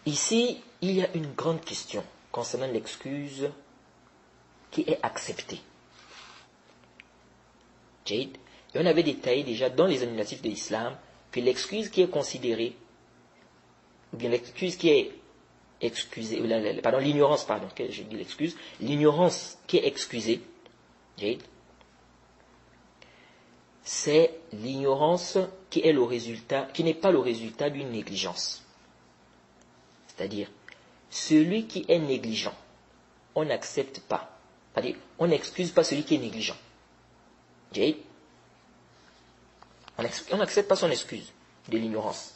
Ici, il y a une grande question concernant l'excuse qui est acceptée. Et on avait détaillé déjà dans les annulatifs de l'islam que l'excuse qui est considérée, ou bien l'excuse qui est excusée, l'ignorance qui est excusée, c'est l'ignorance qui est le résultat, qui n'est pas le résultat d'une négligence. C'est-à-dire, celui qui est négligent, on n'accepte pas. C'est-à-dire, on n'excuse pas celui qui est négligent. On n'accepte pas son excuse de l'ignorance,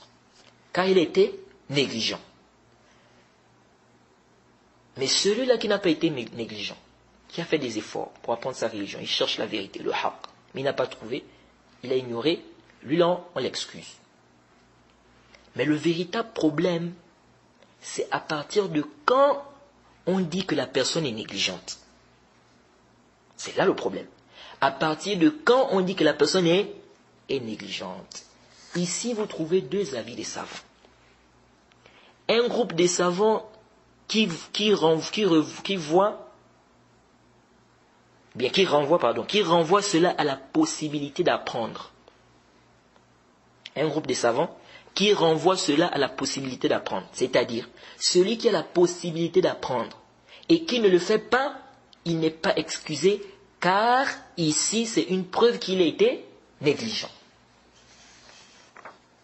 car il était négligent. Mais celui-là qui n'a pas été négligent, qui a fait des efforts pour apprendre sa religion, il cherche la vérité, le haqq, mais il n'a pas trouvé, il a ignoré, lui là, on l'excuse. Mais le véritable problème, c'est à partir de quand on dit que la personne est négligente. C'est là le problème. À partir de quand on dit que la personne est négligente. Ici, vous trouvez deux avis des savants. Un groupe des savants qui renvoie cela à la possibilité d'apprendre. Un groupe des savants qui renvoie cela à la possibilité d'apprendre. C'est-à-dire, celui qui a la possibilité d'apprendre et qui ne le fait pas, il n'est pas excusé, car ici, c'est une preuve qu'il a été négligent.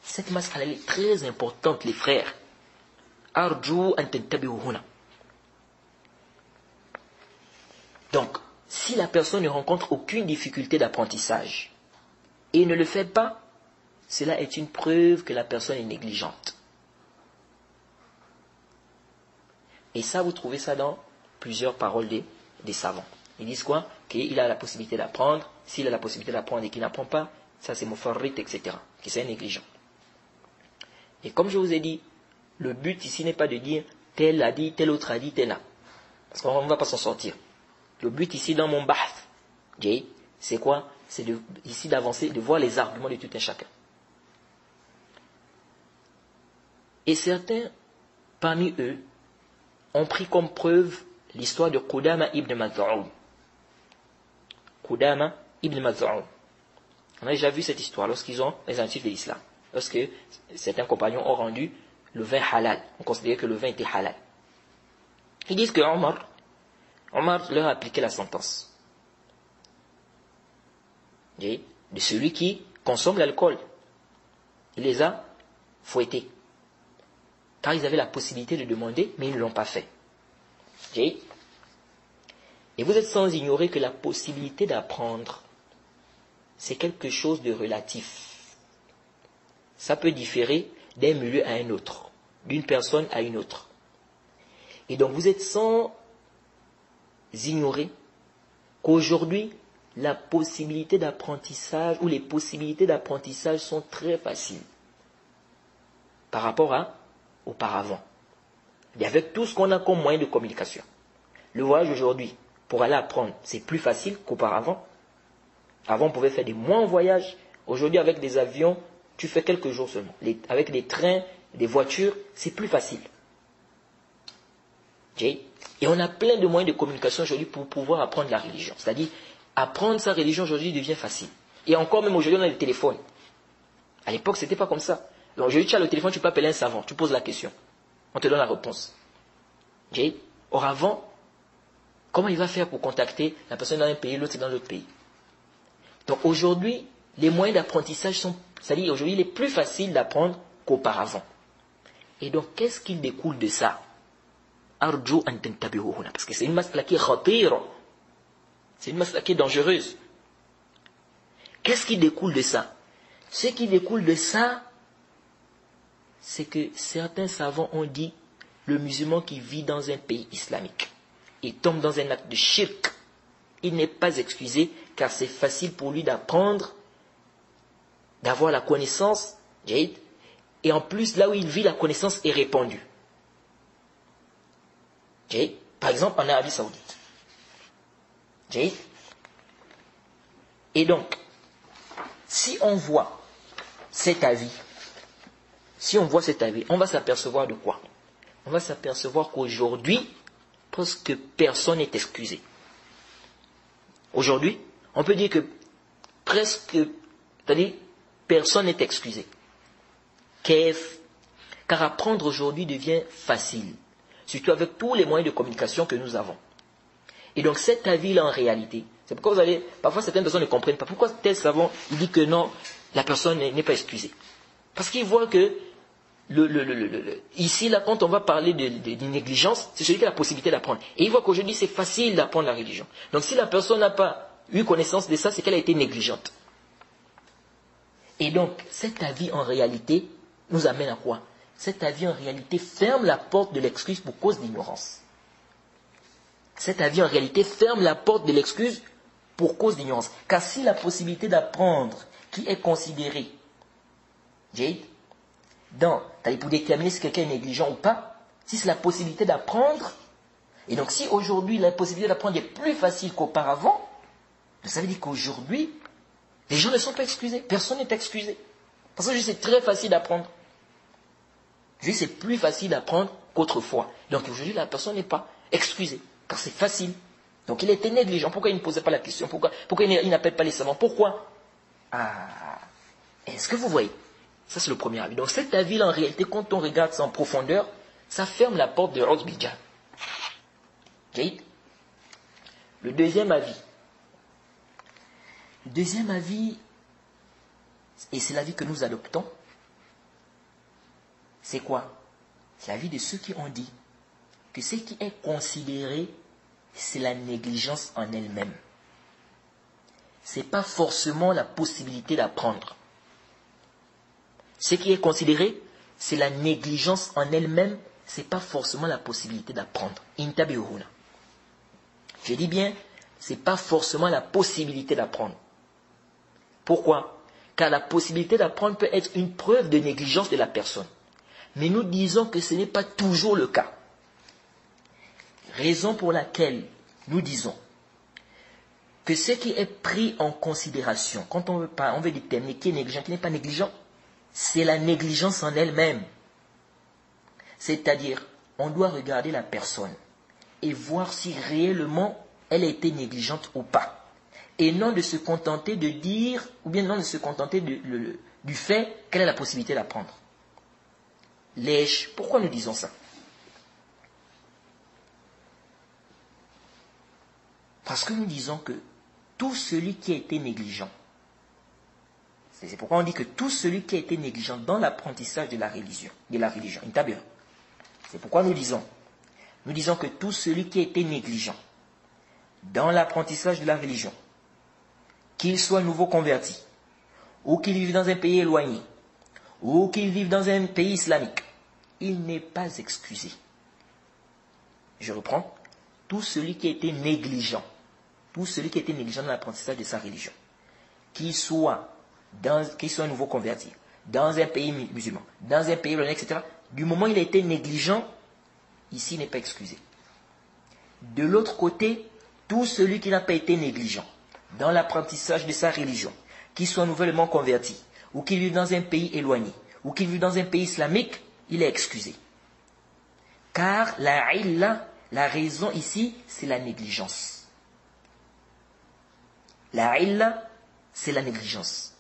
Cette mas'ala est très importante, les frères. Arju an tantabihu huna. Donc, si la personne ne rencontre aucune difficulté d'apprentissage et ne le fait pas, cela est une preuve que la personne est négligente. Et ça, vous trouvez ça dans plusieurs paroles des savants. Ils disent quoi? Qu'il a la possibilité d'apprendre. S'il a la possibilité d'apprendre et qu'il n'apprend pas, ça c'est mufarrit, etc. Que c'est négligent. Et comme je vous ai dit, le but ici n'est pas de dire tel a dit, tel autre a dit, tel a. Parce qu'on ne va pas s'en sortir. Le but ici dans mon bahth, c'est quoi? C'est ici d'avancer, de voir les arguments de tout un chacun. Et certains, parmi eux, ont pris comme preuve l'histoire de Qudama ibn Maz'un. Qudama ibn Maz'un. On a déjà vu cette histoire lorsqu'ils ont les antifs de l'islam. Lorsque certains compagnons ont rendu le vin halal. On considérait que le vin était halal. Ils disent que Omar leur a appliqué la sentence. De celui qui consomme l'alcool. Il les a fouettés. Car ils avaient la possibilité de demander, mais ils ne l'ont pas fait. Et vous êtes sans ignorer que la possibilité d'apprendre, c'est quelque chose de relatif. Ça peut différer d'un milieu à un autre, d'une personne à une autre. Et donc vous êtes sans ignorer qu'aujourd'hui, la possibilité d'apprentissage ou les possibilités d'apprentissage sont très faciles par rapport à auparavant. Et avec tout ce qu'on a comme moyen de communication. Le voyage aujourd'hui, pour aller apprendre, c'est plus facile qu'auparavant. Avant, on pouvait faire des mois en voyage. Aujourd'hui, avec des avions, tu fais quelques jours seulement. Avec des trains, des voitures, c'est plus facile. Et on a plein de moyens de communication aujourd'hui pour pouvoir apprendre la religion. C'est-à-dire, apprendre sa religion aujourd'hui devient facile. Et encore même aujourd'hui, on a le téléphone. À l'époque, c'était pas comme ça. Donc aujourd'hui, tu as le téléphone, tu peux appeler un savant, tu poses la question. On te donne la réponse. Or avant, comment il va faire pour contacter la personne dans un pays, l'autre dans l'autre pays? Donc aujourd'hui, les moyens d'apprentissage sont, c'est-à-dire aujourd'hui, il est plus facile d'apprendre qu'auparavant. Et donc, qu'est-ce qui découle de ça? Arju an tantabihu huna. Parce que c'est une mas'ala qui est khatira. C'est une mas'ala qui est dangereuse. Qu'est-ce qui découle de ça? Ce qui découle de ça, c'est que certains savants ont dit le musulman qui vit dans un pays islamique et tombe dans un acte de shirk, il n'est pas excusé car c'est facile pour lui d'apprendre, d'avoir la connaissance, et en plus là où il vit la connaissance est répandue. Par exemple en Arabie Saoudite. Et donc, si on voit cet avis, on va s'apercevoir de quoi? on va s'apercevoir qu'aujourd'hui, presque personne n'est excusé. Aujourd'hui, on peut dire que presque, c'est-à-dire, personne n'est excusé. Car apprendre aujourd'hui devient facile, surtout avec tous les moyens de communication que nous avons. Et donc cet avis-là, en réalité, c'est pourquoi vous allez, parfois certaines personnes ne comprennent pas. Pourquoi tel savant, il dit que non, la personne n'est pas excusée. Parce qu'il voit que, ici, là, quand on va parler de négligence, c'est celui qui a la possibilité d'apprendre. Et il voit qu'aujourd'hui, c'est facile d'apprendre la religion. Donc si la personne n'a pas eu connaissance de ça, c'est qu'elle a été négligente. Et donc, cet avis, en réalité, nous amène à quoi? Cet avis, en réalité, ferme la porte de l'excuse pour cause d'ignorance. Cet avis, en réalité, ferme la porte de l'excuse pour cause d'ignorance. Car si la possibilité d'apprendre qui est considérée, pour déterminer si quelqu'un est négligent ou pas, si c'est la possibilité d'apprendre, et donc si aujourd'hui la possibilité d'apprendre est plus facile qu'auparavant, ça veut dire qu'aujourd'hui, les gens ne sont pas excusés, personne n'est excusé. Parce que c'est très facile d'apprendre. Juste c'est plus facile d'apprendre qu'autrefois. Donc aujourd'hui la personne n'est pas excusée, car c'est facile. Donc il était négligent. Pourquoi il ne posait pas la question? Pourquoi il n'appelle pas les savants? Pourquoi? Est-ce que vous voyez? Ça c'est le premier avis. Donc cet avis-là, en réalité, quand on regarde ça en profondeur, ça ferme la porte de Uzbidjan. Okay? Le deuxième avis. Le deuxième avis, et c'est l'avis que nous adoptons, c'est quoi? C'est l'avis de ceux qui ont dit que ce qui est considéré, c'est la négligence en elle-même. Ce n'est pas forcément la possibilité d'apprendre. Ce qui est considéré, c'est la négligence en elle-même, ce n'est pas forcément la possibilité d'apprendre. Intabiuruna. Je dis bien, ce n'est pas forcément la possibilité d'apprendre. Pourquoi? Car la possibilité d'apprendre peut être une preuve de négligence de la personne. Mais nous disons que ce n'est pas toujours le cas. Raison pour laquelle nous disons que ce qui est pris en considération, quand on veut déterminer qui est négligent, qui n'est pas négligent, c'est la négligence en elle-même. C'est-à-dire, on doit regarder la personne et voir si réellement elle a été négligente ou pas. Et non de se contenter de dire, ou bien non de se contenter du fait qu'elle a la possibilité d'apprendre. Pourquoi nous disons ça? Parce que nous disons que tout celui qui a été négligent, c'est pourquoi on dit que tout celui qui a été négligent dans l'apprentissage de la religion, c'est pourquoi nous disons que tout celui qui a été négligent dans l'apprentissage de la religion, qu'il soit nouveau converti, ou qu'il vive dans un pays éloigné, ou qu'il vive dans un pays islamique, il n'est pas excusé. Je reprends. Tout celui qui a été négligent, dans l'apprentissage de sa religion, qu'il soit un nouveau converti, dans un pays musulman, dans un pays éloigné, etc., du moment où il a été négligent, ici il n'est pas excusé. De l'autre côté, tout celui qui n'a pas été négligent dans l'apprentissage de sa religion, qu'il soit nouvellement converti, ou qu'il vive dans un pays éloigné, ou qu'il vive dans un pays islamique, il est excusé. Car la raison ici, c'est la négligence. La illa, c'est la négligence.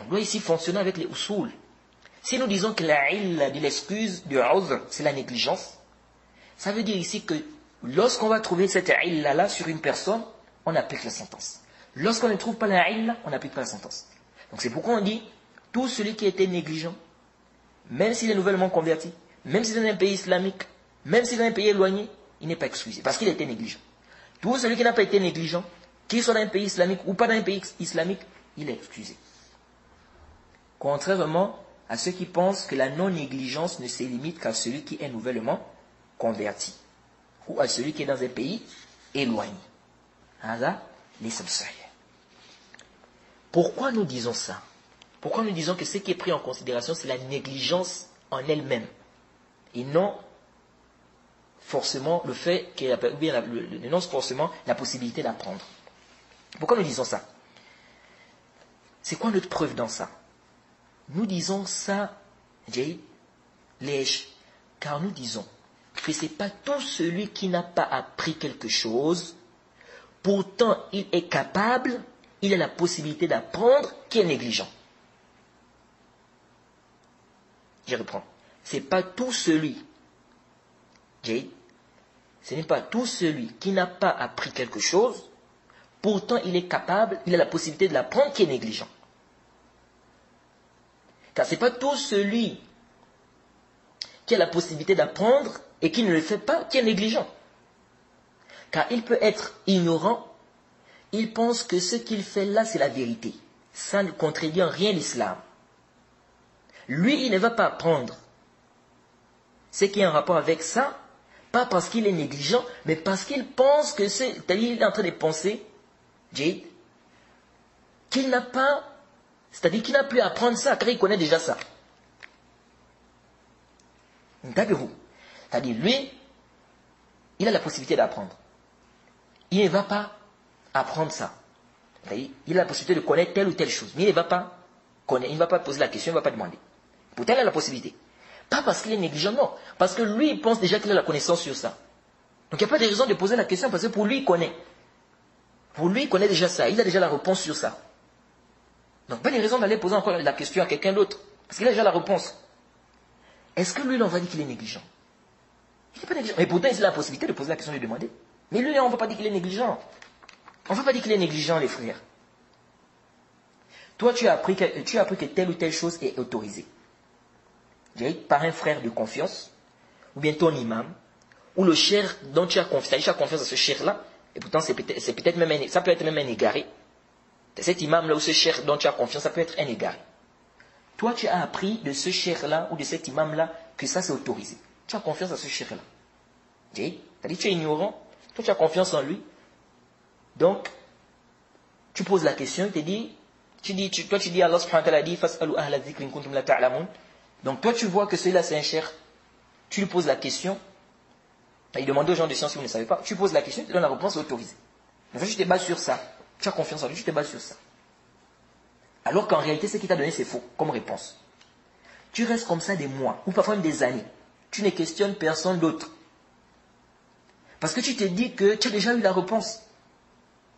On doit ici fonctionner avec les usul. Si nous disons que la illa de l'excuse, du uzr, c'est la négligence, ça veut dire ici que lorsqu'on va trouver cette illa-là sur une personne, on applique la sentence. Lorsqu'on ne trouve pas la illa, on n'applique pas la sentence. Donc c'est pourquoi on dit, tout celui qui était négligent, même s'il est nouvellement converti, même s'il est dans un pays islamique, même s'il est dans un pays éloigné, il n'est pas excusé, parce qu'il a été négligent. Tout celui qui n'a pas été négligent, qu'il soit dans un pays islamique ou pas dans un pays islamique, il est excusé. Contrairement à ceux qui pensent que la non-négligence ne se limite qu'à celui qui est nouvellement converti, ou à celui qui est dans un pays éloigné. Pourquoi nous disons ça? Pourquoi nous disons que ce qui est pris en considération, c'est la négligence en elle-même, et non forcément le fait qu'il y a, non forcément la possibilité d'apprendre. Pourquoi nous disons ça? C'est quoi notre preuve dans ça? Nous disons ça, Car nous disons que ce n'est pas tout celui qui n'a pas appris quelque chose, pourtant il est capable, il a la possibilité d'apprendre, qui est négligent. Je reprends. Ce n'est pas tout celui, ce n'est pas tout celui qui n'a pas appris quelque chose, pourtant il est capable, il a la possibilité de l'apprendre, qui est négligent. Car ce n'est pas tout celui qui a la possibilité d'apprendre et qui ne le fait pas, qui est négligent. Car il peut être ignorant, il pense que ce qu'il fait là, c'est la vérité. Ça ne contredit en rien l'islam. Lui, il ne va pas apprendre ce qui est en rapport avec ça, pas parce qu'il est négligent, mais parce qu'il pense que c'est-à-dire il est en train de penser, Jade, qu'il n'a pas, c'est-à-dire qu'il n'a plus à apprendre ça, car il connaît déjà ça. C'est-à-dire, lui, il a la possibilité d'apprendre. Il ne va pas apprendre ça. C'est-à-dire, il a la possibilité de connaître telle ou telle chose, mais il ne va pas connaître, il ne va pas poser la question, il ne va pas demander. Pourtant, il a la possibilité. Pas parce qu'il est négligent, non. Parce que lui, il pense déjà qu'il a la connaissance sur ça. Donc, il n'y a pas de raison de poser la question, parce que pour lui, il connaît. Pour lui, il connaît déjà ça. Il a déjà la réponse sur ça. Donc, pas de raison d'aller poser encore la question à quelqu'un d'autre. Parce qu'il a déjà la réponse. Est-ce que lui, on va dire qu'il est négligent? Il n'est pas négligent. Mais pourtant, il a la possibilité de poser la question et de demander. Mais lui, on ne va pas dire qu'il est négligent. On ne va pas dire qu'il est négligent, les frères. Toi, tu as appris que telle ou telle chose est autorisée. Par un frère de confiance, ou bien ton imam, ou le cher dont tu as confiance. Tu as confiance à ce cher-là, et pourtant ça peut être même un égaré. C'est cet imam-là ou ce cher dont tu as confiance, ça peut être un égaré. Toi, tu as appris de ce cher-là ou de cet imam-là que ça c'est autorisé. Tu as confiance à ce cher-là. C'est-à-dire tu es ignorant, toi tu as confiance en lui. Donc, tu poses la question, toi tu dis Allah subhanahu wa ta'ala dit fas'alu ahla dhikri in kuntum la ta'lamun. Donc toi tu vois que celui-là c'est un cher, tu lui poses la question, il demande aux gens de science si vous ne savez pas, tu poses la question, tu donnes la réponse autorisée. Donc tu te bases sur ça, tu as confiance en lui, tu te bases sur ça. Alors qu'en réalité ce qu'il t'a donné c'est faux comme réponse. Tu restes comme ça des mois, ou parfois même des années, tu ne questionnes personne d'autre. Parce que tu te dis que tu as déjà eu la réponse.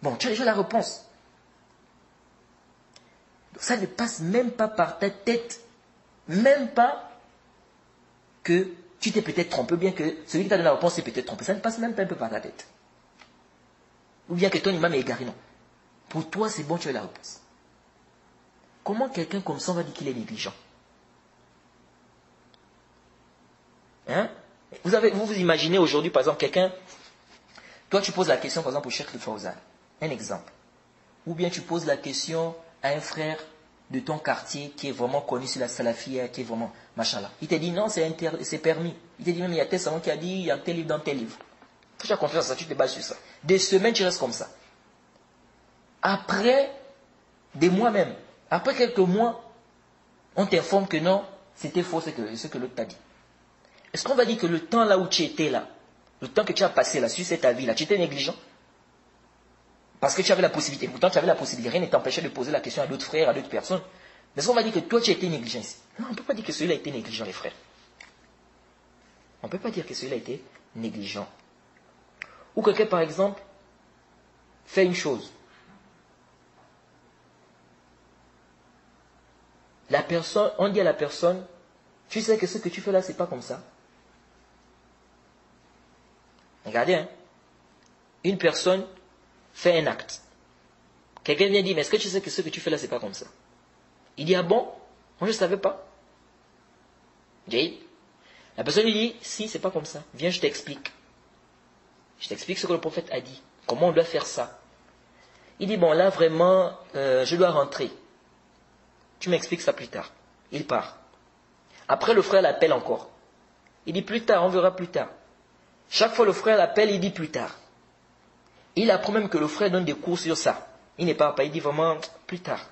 Bon, tu as déjà la réponse. Donc ça ne passe même pas par ta tête. Même pas que tu t'es peut-être trompé, ou bien que celui qui t'a donné la réponse s'est peut-être trompé. Ça ne passe même pas un peu par ta tête. Ou bien que ton imam est égaré, non. Pour toi, c'est bon, tu as la réponse. Comment quelqu'un comme ça va dire qu'il est négligent? Hein? Vous imaginez aujourd'hui, par exemple, quelqu'un, toi tu poses la question, par exemple, au Cheikh Fawzan, un exemple. Ou bien tu poses la question à un frère de ton quartier qui est vraiment connu sur la salafia, qui est vraiment machin là. Il te dit non, c'est permis. Il te dit même il y a tel savant qui a dit, il y a tel livre dans tel livre. Tu as confiance à ça, tu te bases sur ça. Des semaines, tu restes comme ça. Après, des mois même, après quelques mois, on t'informe que non, c'était faux ce que l'autre t'a dit. Est-ce qu'on va dire que le temps là où tu étais là, le temps que tu as passé là, sur cette avis là, tu étais négligent? Parce que tu avais la possibilité. Pourtant, tu avais la possibilité. Rien ne t'empêchait de poser la question à d'autres frères, à d'autres personnes. Mais est-ce qu'on va dire que toi, tu as été négligent ici? Non, on ne peut pas dire que celui-là a été négligent, les frères. On ne peut pas dire que celui-là a été négligent. Ou quelqu'un, par exemple, fait une chose. La personne, on dit à la personne, tu sais que ce que tu fais là, c'est pas comme ça. Regardez, hein. Une personne fait un acte. Quelqu'un vient dire, mais est-ce que tu sais que ce que tu fais là, c'est pas comme ça? Il dit, ah bon? Moi, je ne savais pas. La personne lui dit, si, c'est pas comme ça. Viens, je t'explique. Je t'explique ce que le prophète a dit. Comment on doit faire ça. Il dit, bon, là, vraiment, je dois rentrer. Tu m'expliques ça plus tard. Il part. Après, le frère l'appelle encore. Il dit, plus tard, on verra plus tard. Chaque fois, le frère l'appelle, il dit plus tard. Il apprend même que le frère donne des cours sur ça. Il n'est pas, il dit vraiment plus tard.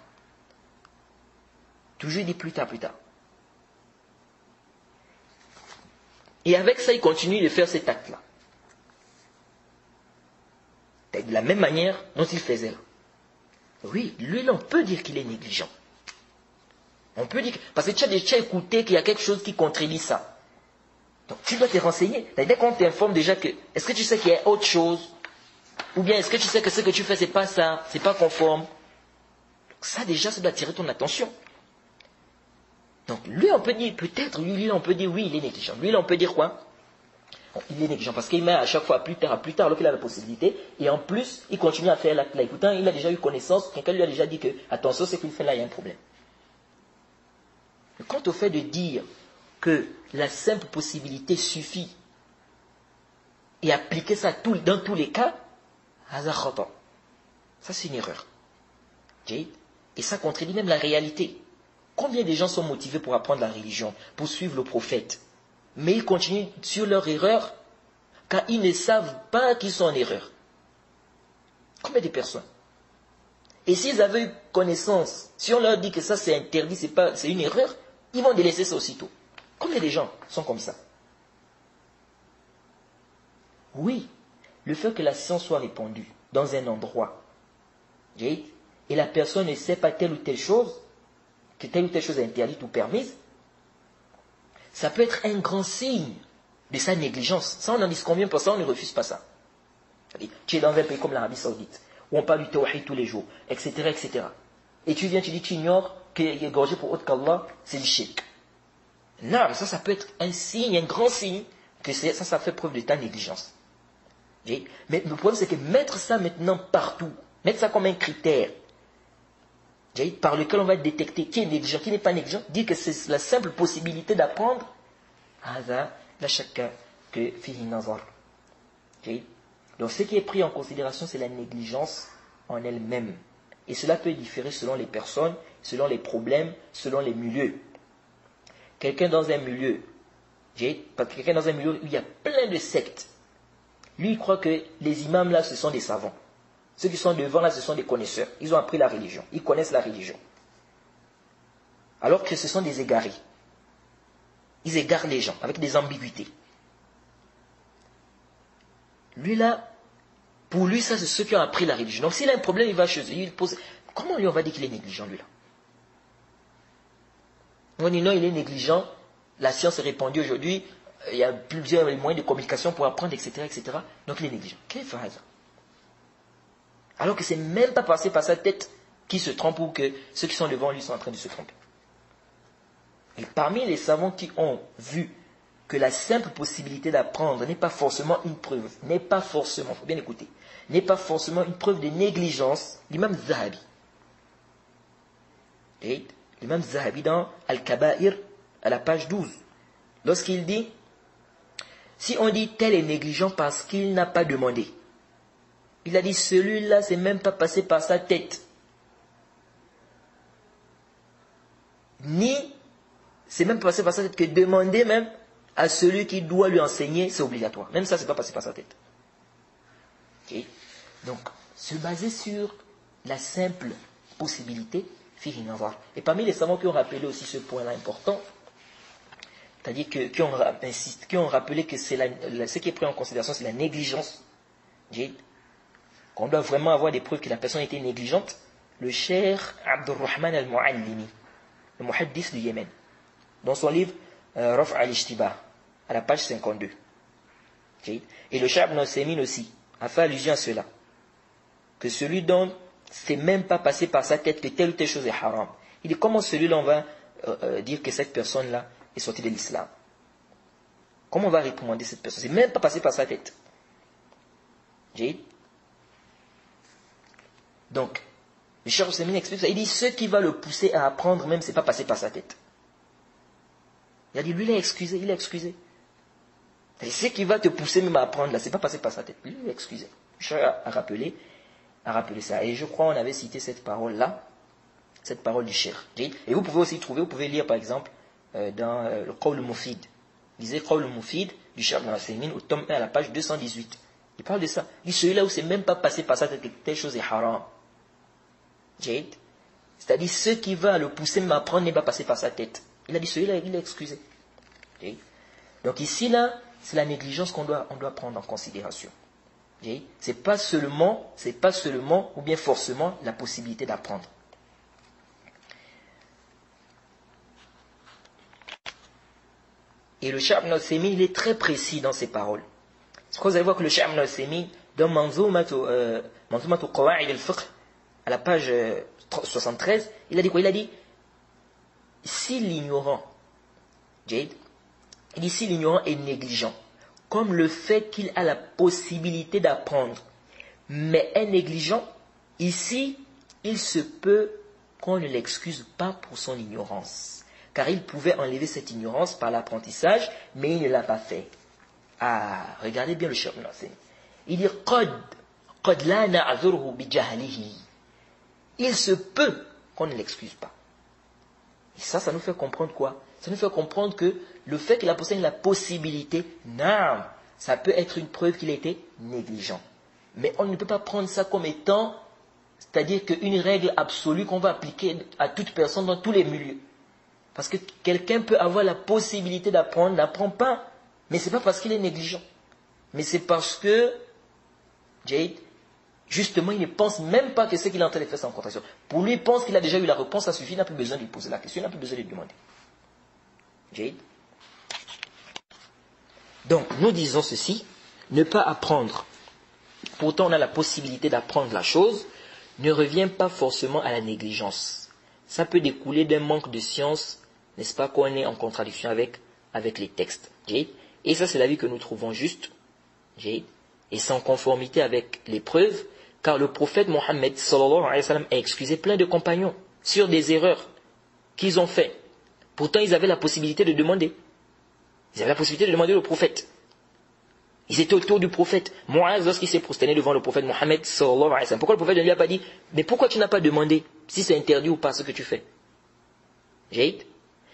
Toujours il dit plus tard, plus tard. Et avec ça, il continue de faire cet acte-là. De la même manière dont il faisait là. Oui, lui, on peut dire qu'il est négligent. On peut dire, parce que tu as déjà écouté qu'il y a quelque chose qui contredit ça. Donc tu dois te renseigner. Dès qu'on t'informe déjà que, est-ce que tu sais qu'il y a autre chose? Ou bien est-ce que tu sais que ce que tu fais, c'est pas ça, c'est pas conforme? Donc, ça déjà, ça doit attirer ton attention. Donc lui, on peut dire, peut-être, lui, on peut dire, oui, il est négligent. Lui, on peut dire quoi? Il est négligent parce qu'il met à chaque fois à plus tard, alors qu'il a la possibilité. Et en plus, il continue à faire l'acte là. Écoute, il a déjà eu connaissance, quelqu'un lui a déjà dit que, attention, ce qu'il fait là, il y a un problème. Mais quant au fait de dire que la simple possibilité suffit et appliquer ça dans tous les cas, ça c'est une erreur. Et ça contredit même la réalité. Combien de gens sont motivés pour apprendre la religion, pour suivre le prophète, mais ils continuent sur leur erreur car ils ne savent pas qu'ils sont en erreur. Combien de personnes? Et s'ils avaient eu connaissance, si on leur dit que ça c'est interdit, c'est une erreur, ils vont délaisser ça aussitôt. Combien de gens sont comme ça? Oui, le fait que la science soit répandue dans un endroit, et la personne ne sait pas telle ou telle chose, que telle ou telle chose est interdite ou permise, ça peut être un grand signe de sa négligence. Ça, on en dit combien pour ça, on ne refuse pas ça. C'est-à-dire, tu es dans un pays comme l'Arabie Saoudite, où on parle du tawhid tous les jours, etc., etc. Et tu viens, tu dis, tu ignores qu'il est gorgé pour autre qu'Allah, c'est du shirk. Non, ça peut être un signe, un grand signe, que ça fait preuve de ta négligence. Mais le problème, c'est que mettre ça maintenant partout, mettre ça comme un critère, par lequel on va détecter qui est négligent, qui n'est pas négligent, dire que c'est la simple possibilité d'apprendre, la chacun que fihi nazar. Donc ce qui est pris en considération, c'est la négligence en elle-même. Et cela peut différer selon les personnes, selon les problèmes, selon les milieux. Quelqu'un dans un milieu où il y a plein de sectes, lui il croit que les imams là, ce sont des savants. Ceux qui sont devant là, ce sont des connaisseurs. Ils ont appris la religion. Ils connaissent la religion. Alors que ce sont des égarés. Ils égarent les gens avec des ambiguïtés. Lui là, pour lui, ça c'est ceux qui ont appris la religion. Donc s'il a un problème, il va chez eux. Il pose. Comment lui on va dire qu'il est négligent, lui là? On dit non, il est négligent. La science est répandue aujourd'hui. Il y a plusieurs moyens de communication pour apprendre, etc., etc. Donc il est négligent. Quel est ça? Alors que c'est même pas passé par sa tête qui se trompe ou que ceux qui sont devant lui sont en train de se tromper. Et parmi les savants qui ont vu que la simple possibilité d'apprendre n'est pas forcément une preuve, n'est pas forcément, il faut bien écouter, n'est pas forcément une preuve de négligence, l'imam Zahabi. Et l'imam Zahabi dans Al-Kaba'ir, à la page 12, lorsqu'il dit, si on dit tel est négligent parce qu'il n'a pas demandé, il a dit, celui-là, c'est même pas passé par sa tête. Ni, c'est même pas passé par sa tête que demander même à celui qui doit lui enseigner, c'est obligatoire. Même ça, c'est pas passé par sa tête. Okay. Donc, se baser sur la simple possibilité, fihi nazar. Et parmi les savants qui ont rappelé aussi ce point-là important, c'est-à-dire qui ont rappelé que ce qui est pris en considération, c'est la négligence. Qu'on doit vraiment avoir des preuves que la personne était négligente, le cheikh Abdurrahman al-Muallimi, le muhaddith du Yémen, dans son livre Raf' al-Ishtibah, à la page 52. Okay. Et le cheikh Ibn Usaymin aussi a fait allusion à cela, que celui dont c'est même pas passé par sa tête que telle ou telle chose est haram. Il dit comment celui-là on va dire que cette personne-là est sortie de l'islam? Comment on va recommander cette personne? C'est même pas passé par sa tête. Okay. Donc, le cheikh Usaymin explique ça. Il dit, ce qui va le pousser à apprendre même, c'est pas passé par sa tête. Il a dit, lui, il est excusé. Et ce qui va te pousser même à apprendre, là, c'est pas passé par sa tête. Lui, il est excusé. Le cheikh a rappelé ça. Et je crois on avait cité cette parole-là, cette parole du cheikh. Et vous pouvez aussi trouver, vous pouvez lire par exemple, dans le Qawl Mufid. Lisez Qawl Mufid du cheikh Ibn Usaymin, au tome 1 à la page 218. Il parle de ça. Il dit, celui-là où c'est même pas passé par sa tête que telle chose est haram. C'est-à-dire, ce qui va le pousser même à apprendre n'est pas passé par sa tête. Il a dit, celui-là, il est excusé. Donc ici, là, c'est la négligence qu'on doit prendre en considération. C'est pas seulement, ou bien forcément, la possibilité d'apprendre. Et le Cheikh Ibn Uthaymin, il est très précis dans ses paroles. C'est pourquoi vous allez voir que le Cheikh Ibn Uthaymin, dans Manzoumatu Qawa'id al-Fiqh, à la page 73, il a dit quoi? Il a dit, si l'ignorant, Jade, il dit si l'ignorant est négligent, comme le fait qu'il a la possibilité d'apprendre, mais est négligent, ici, il se peut qu'on ne l'excuse pas pour son ignorance. Car il pouvait enlever cette ignorance par l'apprentissage, mais il ne l'a pas fait. Ah, regardez bien le Cheikh Ibn Uthaymin. Il dit قد لا نعذره بجهله. Il se peut qu'on ne l'excuse pas. Et ça nous fait comprendre quoi? Ça nous fait comprendre que le fait qu'il a possédé la possibilité, non, ça peut être une preuve qu'il a été négligent. Mais on ne peut pas prendre ça comme étant, c'est-à-dire qu'une règle absolue qu'on va appliquer à toute personne dans tous les milieux. Parce que quelqu'un peut avoir la possibilité d'apprendre, n'apprend pas. Mais ce n'est pas parce qu'il est négligent. Mais c'est parce que, Jade, justement, il ne pense même pas que ce qu'il est en train de faire, c'est en contradiction. Pour lui, il pense qu'il a déjà eu la réponse, ça suffit, il n'a plus besoin de lui poser la question, il n'a plus besoin de lui demander. Jade. Donc, nous disons ceci, ne pas apprendre. Pourtant, on a la possibilité d'apprendre la chose, ne revient pas forcément à la négligence. Ça peut découler d'un manque de science, n'est-ce pas, qu'on est en contradiction avec les textes. Jade. Et ça, c'est l'avis que nous trouvons juste, Jade, et sans conformité avec les preuves, car le prophète Mohammed sallallahu alayhi wa sallam a excusé plein de compagnons sur des erreurs qu'ils ont fait. Pourtant, ils avaient la possibilité de demander. Ils avaient la possibilité de demander au prophète. Ils étaient autour du prophète. Muaz, lorsqu'il s'est prosterné devant le prophète Mohammed sallallahu alayhi wa sallam, pourquoi le prophète ne lui a pas dit, mais pourquoi tu n'as pas demandé si c'est interdit ou pas ce que tu fais? Jade.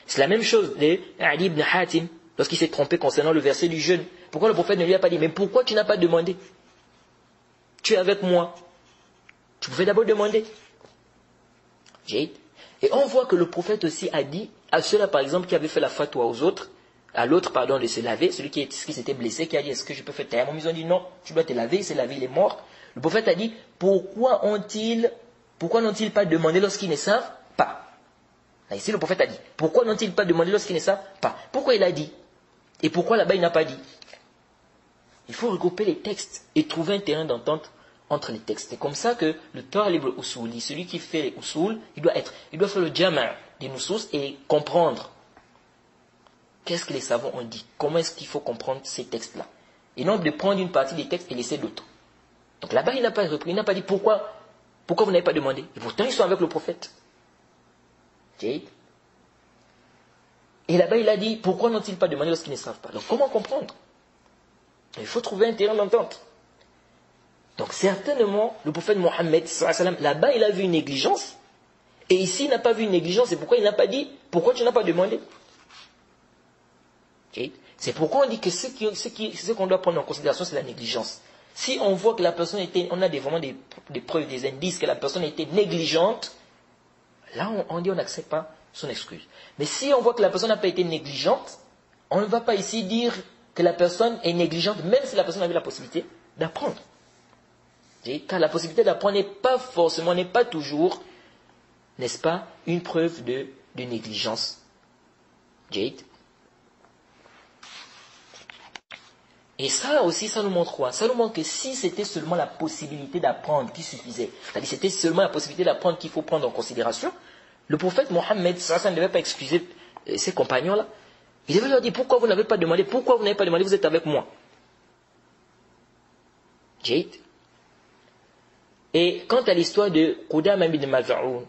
C'est la même chose de Ali ibn Hatim, lorsqu'il s'est trompé concernant le verset du jeûne. Pourquoi le prophète ne lui a pas dit, mais pourquoi tu n'as pas demandé? Tu es avec moi. Tu pouvais d'abord demander. Jade. Et on voit que le prophète aussi a dit à ceux-là, par exemple, qui avaient fait la fatwa aux autres, à l'autre, pardon, de se laver, celui qui s'était blessé, qui a dit, est-ce que je peux faire tayammum? Ils ont dit, non, tu dois te laver, il s'est lavé, il est mort. Le prophète a dit, pourquoi n'ont-ils pas demandé lorsqu'ils ne savent pas? Là, ici, le prophète a dit, pourquoi n'ont-ils pas demandé lorsqu'ils ne savent pas? Pourquoi il a dit? Et pourquoi là-bas, il n'a pas dit? Il faut regrouper les textes et trouver un terrain d'entente entre les textes. C'est comme ça que le talib al-usuli, celui qui fait les usul, il doit faire le jama' des nusus et comprendre qu'est-ce que les savants ont dit, comment est-ce qu'il faut comprendre ces textes-là. Et non de prendre une partie des textes et laisser d'autres. Donc là-bas, il n'a pas repris, il n'a pas dit pourquoi vous n'avez pas demandé. Et pourtant, ils sont avec le prophète. Et là-bas, il a dit, pourquoi n'ont-ils pas demandé lorsqu'ils ne savent pas? Donc comment comprendre? Il faut trouver un terrain d'entente. Donc certainement, le prophète Mohammed, là-bas, il a vu une négligence. Et ici, il n'a pas vu une négligence. C'est pourquoi il n'a pas dit, pourquoi tu n'as pas demandé? C'est pourquoi on dit que ce qu'on doit prendre en considération, c'est la négligence. Si on voit que la personne on a vraiment des preuves, des indices que la personne était négligente, là, on dit on n'accepte pas son excuse. Mais si on voit que la personne n'a pas été négligente, on ne va pas ici dire que la personne est négligente, même si la personne avait la possibilité d'apprendre. Car la possibilité d'apprendre n'est pas toujours, n'est-ce pas, une preuve de négligence. Jade. Et ça aussi, ça nous montre quoi? Ça nous montre que si c'était seulement la possibilité d'apprendre qui suffisait, c'est-à-dire c'était seulement la possibilité d'apprendre qu'il faut prendre en considération, le prophète Mohammed, ça ne devait pas excuser ses compagnons-là. Il devait leur dire, pourquoi vous n'avez pas demandé, vous êtes avec moi. Jade. Et quant à l'histoire de Qudama ibn Maz'un,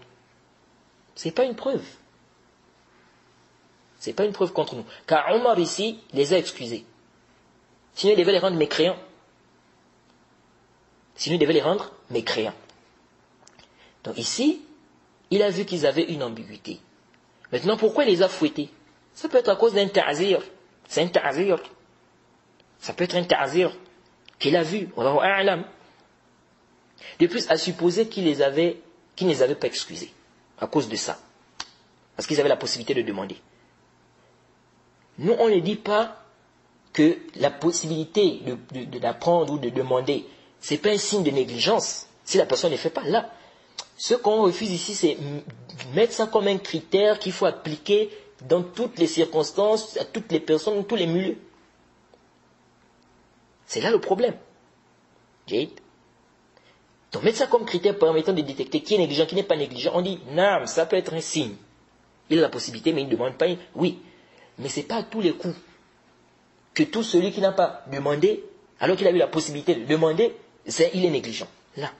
c'est pas une preuve. C'est pas une preuve contre nous. Car Omar ici les a excusés. Sinon, il devait les rendre mécréants. Donc ici, il a vu qu'ils avaient une ambiguïté. Maintenant, pourquoi il les a fouettés? Ça peut être à cause d'un ta'zir. C'est un ta'zir. Ça peut être un ta'zir qu'il a vu. Wallahu a'lam. De plus, à supposer qu'il ne les avait pas excusés. À cause de ça. Parce qu'ils avaient la possibilité de demander. Nous, on ne dit pas que la possibilité d'apprendre ou de demander, ce n'est pas un signe de négligence. Si la personne ne fait pas, là, ce qu'on refuse ici, c'est mettre ça comme un critère qu'il faut appliquer dans toutes les circonstances, à toutes les personnes, dans tous les milieux. C'est là le problème. Donc mettre ça comme critère permettant de détecter qui est négligent, qui n'est pas négligent, on dit, non, ça peut être un signe. Il a la possibilité, mais il ne demande pas. Oui, mais ce n'est pas à tous les coups que tout celui qui n'a pas demandé, alors qu'il a eu la possibilité de demander, il est négligent. Là.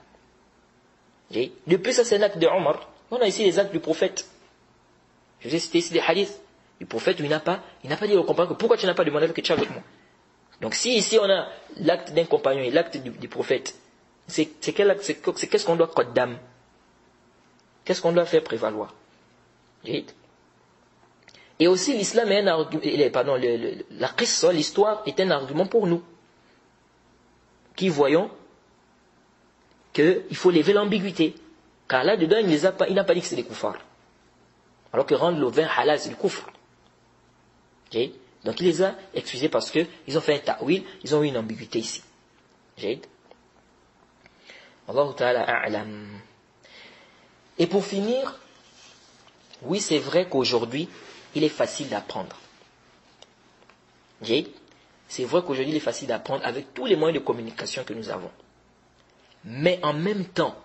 Depuis ça, c'est l'acte de Omar. On a ici les actes du prophète. Je vous ai cité ici des hadiths du prophète où il n'a pas dit au compagnon que pourquoi tu n'as pas demandé que tu es avec moi. Donc si ici on a l'acte d'un compagnon et l'acte du prophète, c'est qu'est-ce qu'on doit qaddam? Qu'est-ce qu'on doit faire prévaloir? Et aussi l'islam est un argument, la qissa, l'histoire est un argument pour nous, qui voyons qu'il faut lever l'ambiguïté. Car là-dedans, il n'a pas dit que c'est des koufars. Alors que rendre le vin halal, c'est du koufr. Donc il les a excusés parce qu'ils ont fait un ta'wil, ils ont eu une ambiguïté ici. Allahu ta'ala a'lam. Et pour finir, oui, c'est vrai qu'aujourd'hui, il est facile d'apprendre. C'est vrai qu'aujourd'hui, il est facile d'apprendre avec tous les moyens de communication que nous avons. Mais en même temps,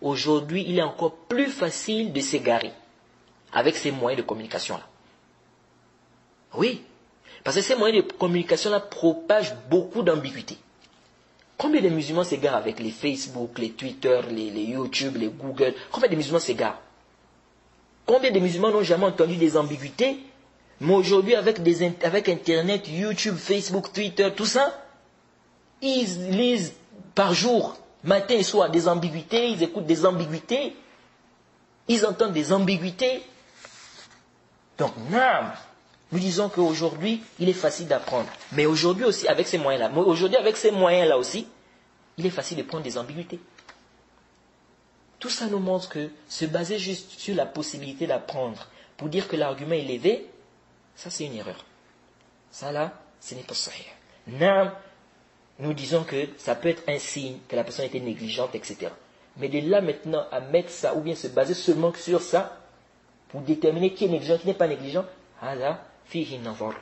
aujourd'hui, il est encore plus facile de s'égarer avec ces moyens de communication-là. Oui, parce que ces moyens de communication-là propagent beaucoup d'ambiguïté. Combien de musulmans s'égarent avec les Facebook, les Twitter, les YouTube, les Google? Combien de musulmans s'égarent? Combien de musulmans n'ont jamais entendu des ambiguïtés? Mais aujourd'hui, avec Internet, YouTube, Facebook, Twitter, tout ça, ils lisent par jour, matin et soir, des ambiguïtés, ils écoutent des ambiguïtés, ils entendent des ambiguïtés. Donc, nous disons qu'aujourd'hui, il est facile d'apprendre. Mais aujourd'hui aussi, avec ces moyens-là, aussi, il est facile de prendre des ambiguïtés. Tout ça nous montre que se baser juste sur la possibilité d'apprendre pour dire que l'argument est levé, ça c'est une erreur. Ça là, ce n'est pas sahih. Nous disons que ça peut être un signe que la personne était négligente, etc. Mais de là maintenant à mettre ça, ou bien se baser seulement sur ça, pour déterminer qui est négligent, qui n'est pas négligent, là, fihi nazar.